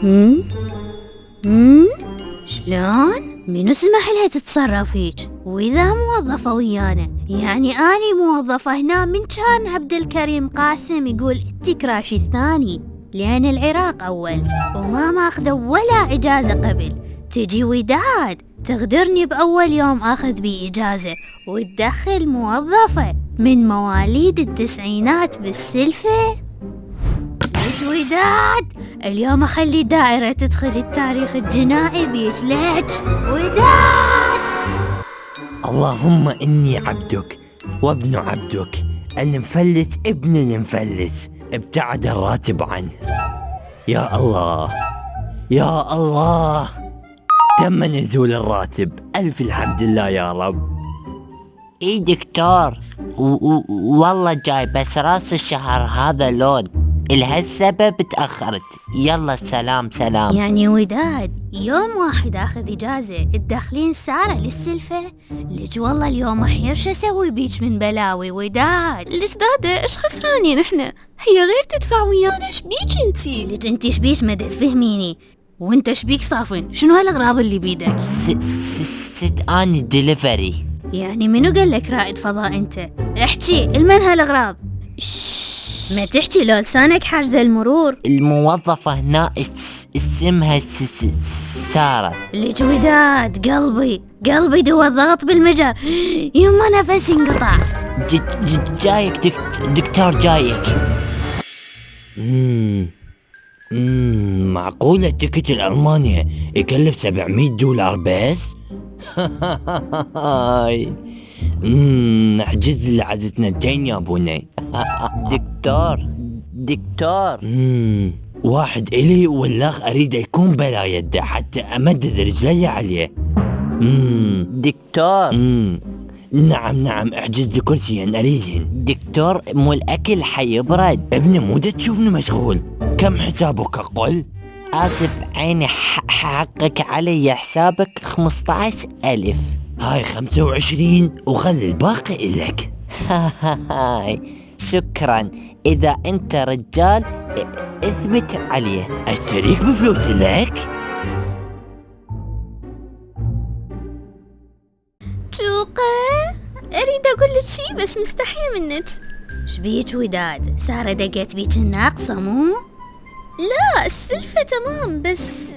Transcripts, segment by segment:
هم؟ هم؟ شلون؟ منو سمح لها تتصرف هيج؟ وإذا موظفة ويانا، يعني أني موظفة هنا من كان عبد الكريم قاسم يقول اتك راشد ثاني، لأن العراق أول وما ماخذة ولا إجازة قبل. تجي وداد تغدرني بأول يوم أخذ بي إجازة وتدخل موظفة من مواليد التسعينات بالسلفة. ليش وداد؟ اليوم أخلي الدائرة تدخل التاريخ الجنائي بيج. ليش وداد؟ اللهم إني عبدك وابن عبدك المفلس ابن المفلس، ابتعد الراتب عنه. يا الله يا الله، تم نزول الراتب، ألف الحمد لله يا رب. اي دكتور، والله جاي بس راس الشهر هذا لود، لهالسبب تأخرت. يلا سلام. يعني وداد يوم واحد اخذ اجازة تدخلين سارة للسلفة؟ ليش والله اليوم احير شو اسوي بيج من بلاوي وداد. ليش دادا ايش خسرانين احنا؟ هي غير تدفع ويانا، ايش بيك انتي؟ ليش انتي ايش بيك ما تفهميني؟ وانت ايش بيك صافن؟ شنو هالاغراض اللي بيدك؟ ست اني ديليفري. يعني منو قال لك رائد فضاء انت؟ احكي المن هالاغراض. ما تحكي لو لسانك حاجز المرور. الموظفة هنا اسمها سارة. ليش وداد قلبي دوا الضغط بالمجر، يما نفسي انقطع. جايك دكتور جايك. معقولة تكت الألمانيا يكلف $700 بس؟ هاي نحجز لي عدد 2 يا بني. دكتور واحد إلي والآخر أريد يكون بلا يده حتى أمدد رجلي عليه. دكتور. نعم احجز لي كرسيين أريدهن. دكتور مو الأكل حيبرد. ابني مو دا تشوفني مشغول، كم حسابك أقل؟ آسف عيني، حقك علي، حسابك 15,000. هاي 25 وخلي الباقي إلك. هاي شكرا، إذا أنت رجال اثبت عليه. أشتريك بفلوسي لك؟ توقع اريد اقول لك شي بس مستحية منك. شبيك وداد؟ سارة دقت بيك الناقصة مو؟ لا السلفة تمام، بس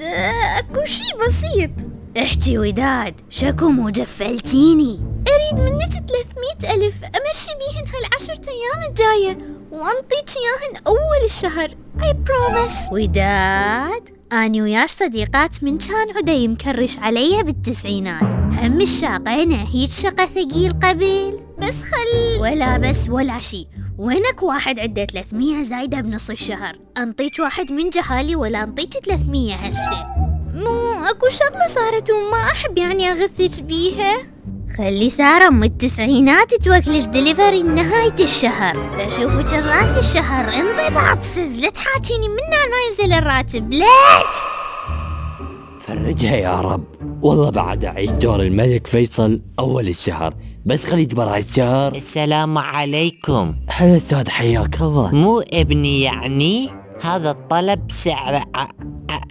اكو شي بسيط. احكي وداد، شكو مو جفلتيني؟ اريد منك 300,000 امشي بيهن هال10 ايام الجاية وانطيك اياهن اول الشهر. I promise. وداد اني وياش صديقات من كان عدي مكرش عليا بالتسعينات، هم الشاقينا هيج شقة ثقيل قبل. بس ولا بس ولا شي، وينك واحد عده 300 زايدة بنص الشهر؟ انطيك واحد من جهالي ولا انطيك 300 هسه؟ مو اكو شغلة صارت وما احب يعني اغثك بيها. خلي سارة ام التسعينات توكلش دليفري نهاية الشهر، بشوفك الراس الشهر انضباط سز. لا تحاكيني منا ما ينزل الراتب. ليش؟ فرجها يا رب، والله بعد اعيش دور الملك فيصل اول الشهر، بس خليت برا الشهر. السلام عليكم. هلا استاذ حياك الله. مو ابني يعني؟ هذا الطلب سعره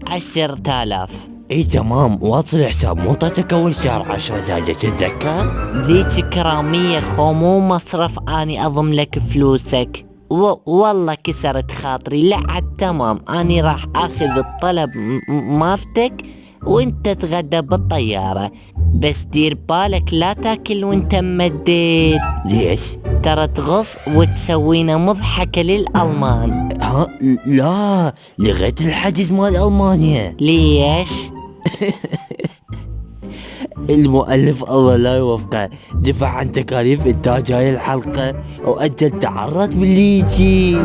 10,000. اي تمام، واصل الحساب، مو طيتك اول شهر 10 زايدة تتذكر؟ ذيك كرامية خو، مو مصرف اني اضم لك فلوسك. والله كسرت خاطري. لا عاد تمام، اني راح اخذ الطلب مالتك وانت تغدى بالطيارة، بس دير بالك لا تاكل وانت ممدد. ليش؟ ترى تغص وتسوينا مضحكة للألمان. ها لا، لغيت الحجز مال ألمانيا. ليش؟ المؤلف الله لا يوفقه دفع عن تكاليف إنتاج هاي الحلقة وأجل تعرض باللي يجي.